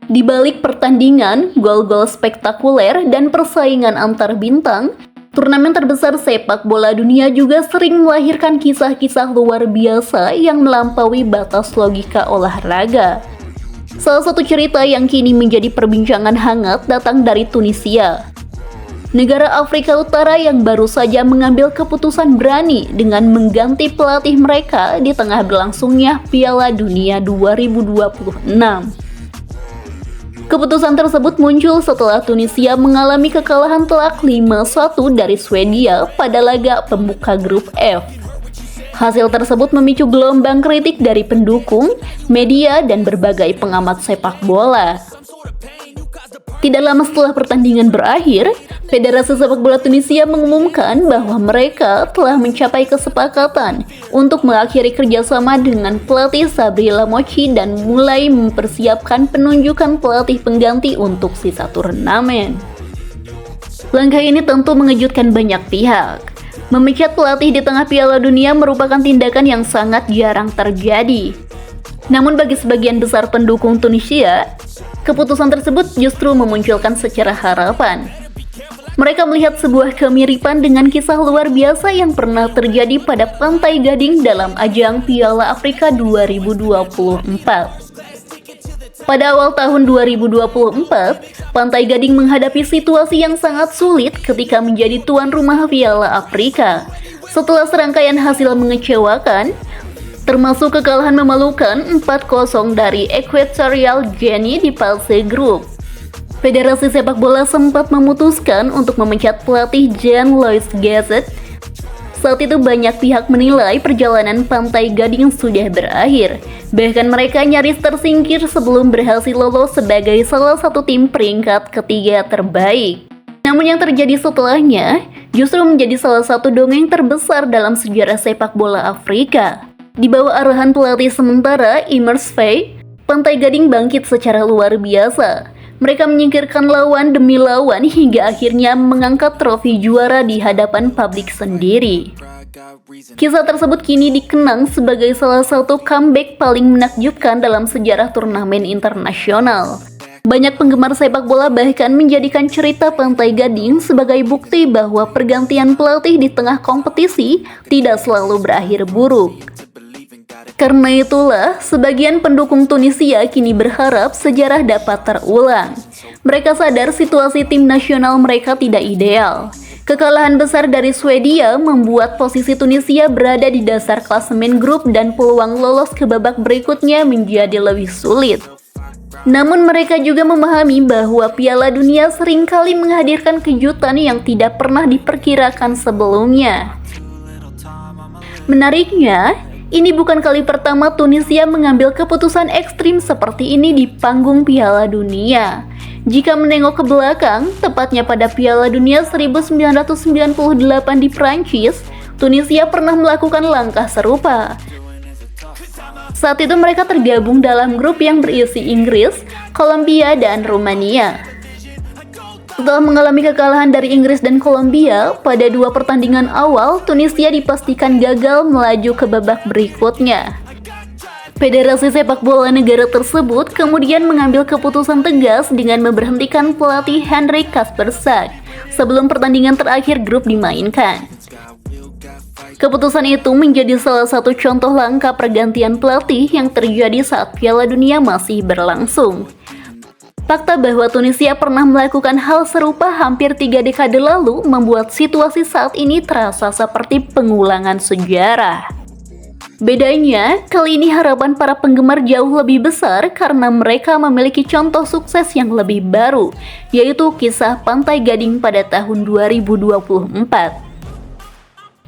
Di balik pertandingan, gol-gol spektakuler, dan persaingan antar bintang, turnamen terbesar sepak bola dunia juga sering melahirkan kisah-kisah luar biasa yang melampaui batas logika olahraga. Salah satu cerita yang kini menjadi perbincangan hangat datang dari Tunisia, negara Afrika Utara yang baru saja mengambil keputusan berani dengan mengganti pelatih mereka di tengah berlangsungnya Piala Dunia 2026. Keputusan tersebut muncul setelah Tunisia mengalami kekalahan telak 5-1 dari Swedia pada laga pembuka grup F. Hasil tersebut memicu gelombang kritik dari pendukung, media, dan berbagai pengamat sepak bola. Tidak lama setelah pertandingan berakhir, Federasi Sepak Bola Tunisia mengumumkan bahwa mereka telah mencapai kesepakatan untuk mengakhiri kerjasama dengan pelatih Sabri Lamouchi dan mulai mempersiapkan penunjukan pelatih pengganti untuk sisa turnamen. Langkah ini tentu mengejutkan banyak pihak. Memecat pelatih di tengah Piala Dunia merupakan tindakan yang sangat jarang terjadi. Namun bagi sebagian besar pendukung Tunisia, keputusan tersebut justru memunculkan secerah harapan. Mereka melihat sebuah kemiripan dengan kisah luar biasa yang pernah terjadi pada Pantai Gading dalam ajang Piala Afrika 2024. Pada awal tahun 2024, Pantai Gading menghadapi situasi yang sangat sulit ketika menjadi tuan rumah Piala Afrika. Setelah serangkaian hasil mengecewakan, termasuk kekalahan memalukan 4-0 dari Equatorial Guinea di fase grup, Federasi Sepak Bola sempat memutuskan untuk memecat pelatih Jean-Louis Gasset. Saat itu banyak pihak menilai perjalanan Pantai Gading sudah berakhir. Bahkan mereka nyaris tersingkir sebelum berhasil lolos sebagai salah satu tim peringkat ketiga terbaik. Namun yang terjadi setelahnya justru menjadi salah satu dongeng terbesar dalam sejarah sepak bola Afrika. Di bawah arahan pelatih sementara Imers Faye, Pantai Gading bangkit secara luar biasa. Mereka menyingkirkan lawan demi lawan hingga akhirnya mengangkat trofi juara di hadapan publik sendiri. Kisah tersebut kini dikenang sebagai salah satu comeback paling menakjubkan dalam sejarah turnamen internasional. Banyak penggemar sepak bola bahkan menjadikan cerita Pantai Gading sebagai bukti bahwa pergantian pelatih di tengah kompetisi tidak selalu berakhir buruk. Karena itulah, sebagian pendukung Tunisia kini berharap sejarah dapat terulang. Mereka sadar situasi tim nasional mereka tidak ideal. Kekalahan besar dari Swedia membuat posisi Tunisia berada di dasar klasemen grup dan peluang lolos ke babak berikutnya menjadi lebih sulit. Namun mereka juga memahami bahwa Piala Dunia seringkali menghadirkan kejutan yang tidak pernah diperkirakan sebelumnya. Menariknya, ini bukan kali pertama Tunisia mengambil keputusan ekstrim seperti ini di panggung Piala Dunia. Jika menengok ke belakang, tepatnya pada Piala Dunia 1998 di Prancis, Tunisia pernah melakukan langkah serupa. Saat itu mereka tergabung dalam grup yang berisi Inggris, Kolombia, dan Rumania. Setelah mengalami kekalahan dari Inggris dan Kolombia, pada dua pertandingan awal, Tunisia dipastikan gagal melaju ke babak berikutnya. Federasi Sepak Bola negara tersebut kemudian mengambil keputusan tegas dengan memberhentikan pelatih Henrik Kaspersak sebelum pertandingan terakhir grup dimainkan. Keputusan itu menjadi salah satu contoh langkah pergantian pelatih yang terjadi saat Piala Dunia masih berlangsung. Fakta bahwa Tunisia pernah melakukan hal serupa hampir 3 dekade lalu membuat situasi saat ini terasa seperti pengulangan sejarah. Bedanya, kali ini harapan para penggemar jauh lebih besar karena mereka memiliki contoh sukses yang lebih baru, yaitu kisah Pantai Gading pada tahun 2024.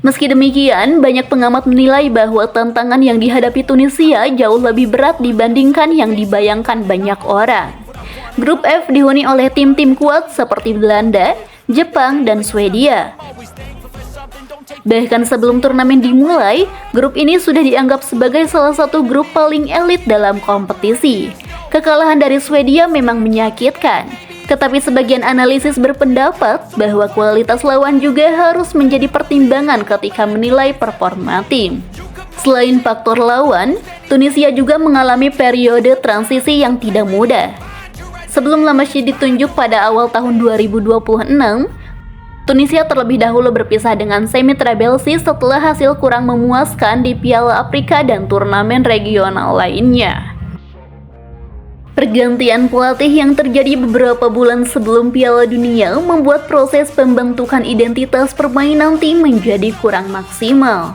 Meski demikian, banyak pengamat menilai bahwa tantangan yang dihadapi Tunisia jauh lebih berat dibandingkan yang dibayangkan banyak orang. Grup F dihuni oleh tim-tim kuat seperti Belanda, Jepang, dan Swedia. Bahkan sebelum turnamen dimulai, grup ini sudah dianggap sebagai salah satu grup paling elit dalam kompetisi. Kekalahan dari Swedia memang menyakitkan, tetapi sebagian analisis berpendapat bahwa kualitas lawan juga harus menjadi pertimbangan ketika menilai performa tim. Selain faktor lawan, Tunisia juga mengalami periode transisi yang tidak mudah. Sebelum Lamashid ditunjuk pada awal tahun 2026, Tunisia terlebih dahulu berpisah dengan Semi Trabelsi setelah hasil kurang memuaskan di Piala Afrika dan turnamen regional lainnya. Pergantian pelatih yang terjadi beberapa bulan sebelum Piala Dunia membuat proses pembentukan identitas permainan tim menjadi kurang maksimal.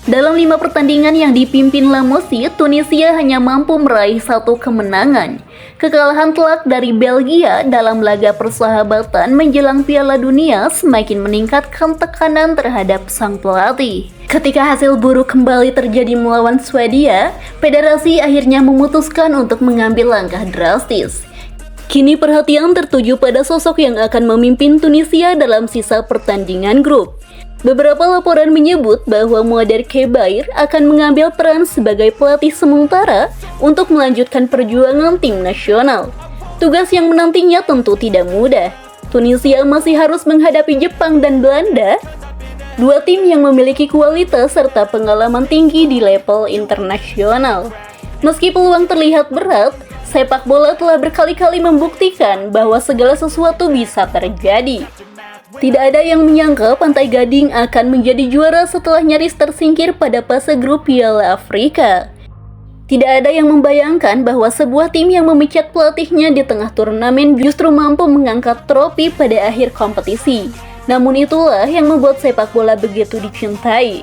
Dalam 5 pertandingan yang dipimpin Lamossi, Tunisia hanya mampu meraih 1 kemenangan. Kekalahan telak dari Belgia dalam laga persahabatan menjelang Piala Dunia semakin meningkatkan tekanan terhadap sang pelatih. Ketika hasil buruk kembali terjadi melawan Swedia, federasi akhirnya memutuskan untuk mengambil langkah drastis. Kini perhatian tertuju pada sosok yang akan memimpin Tunisia dalam sisa pertandingan grup. Beberapa laporan menyebut bahwa Mouader Kebair akan mengambil peran sebagai pelatih sementara untuk melanjutkan perjuangan tim nasional. Tugas yang menantinya tentu tidak mudah. Tunisia masih harus menghadapi Jepang dan Belanda, 2 tim yang memiliki kualitas serta pengalaman tinggi di level internasional. Meski peluang terlihat berat, sepak bola telah berkali-kali membuktikan bahwa segala sesuatu bisa terjadi. Tidak ada yang menyangka Pantai Gading akan menjadi juara setelah nyaris tersingkir pada fase grup Piala Afrika. Tidak ada yang membayangkan bahwa sebuah tim yang memecat pelatihnya di tengah turnamen justru mampu mengangkat trofi pada akhir kompetisi. Namun itulah yang membuat sepak bola begitu dicintai.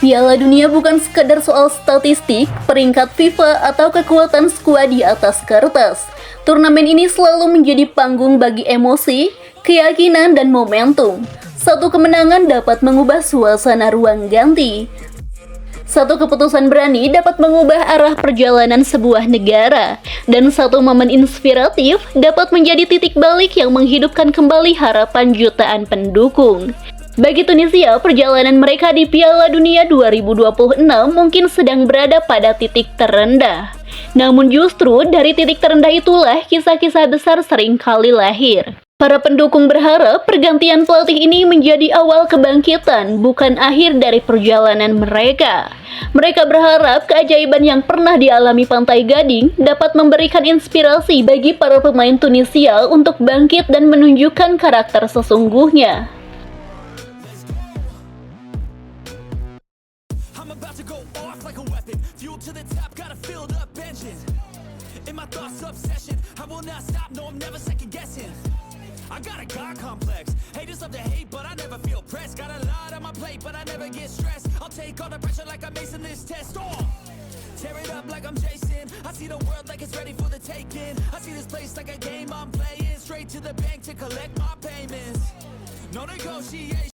Piala Dunia bukan sekadar soal statistik, peringkat FIFA, atau kekuatan skuad di atas kertas. Turnamen ini selalu menjadi panggung bagi emosi, keyakinan, dan momentum. Satu kemenangan dapat mengubah suasana ruang ganti. Satu keputusan berani dapat mengubah arah perjalanan sebuah negara. Dan satu momen inspiratif dapat menjadi titik balik yang menghidupkan kembali harapan jutaan pendukung. Bagi Tunisia, perjalanan mereka di Piala Dunia 2026 mungkin sedang berada pada titik terendah. Namun justru dari titik terendah itulah kisah-kisah besar seringkali lahir. Para pendukung berharap pergantian pelatih ini menjadi awal kebangkitan, bukan akhir dari perjalanan mereka. Mereka berharap keajaiban yang pernah dialami Pantai Gading dapat memberikan inspirasi bagi para pemain Tunisia untuk bangkit dan menunjukkan karakter sesungguhnya. I got a God complex. Haters love to hate, but I never feel pressed. Got a lot on my plate, but I never get stressed. I'll take all the pressure like I'm acing this test. Tear it up like I'm Jason. I see the world like it's ready for the taking. I see this place like a game I'm playing. Straight to the bank to collect my payments. No negotiation.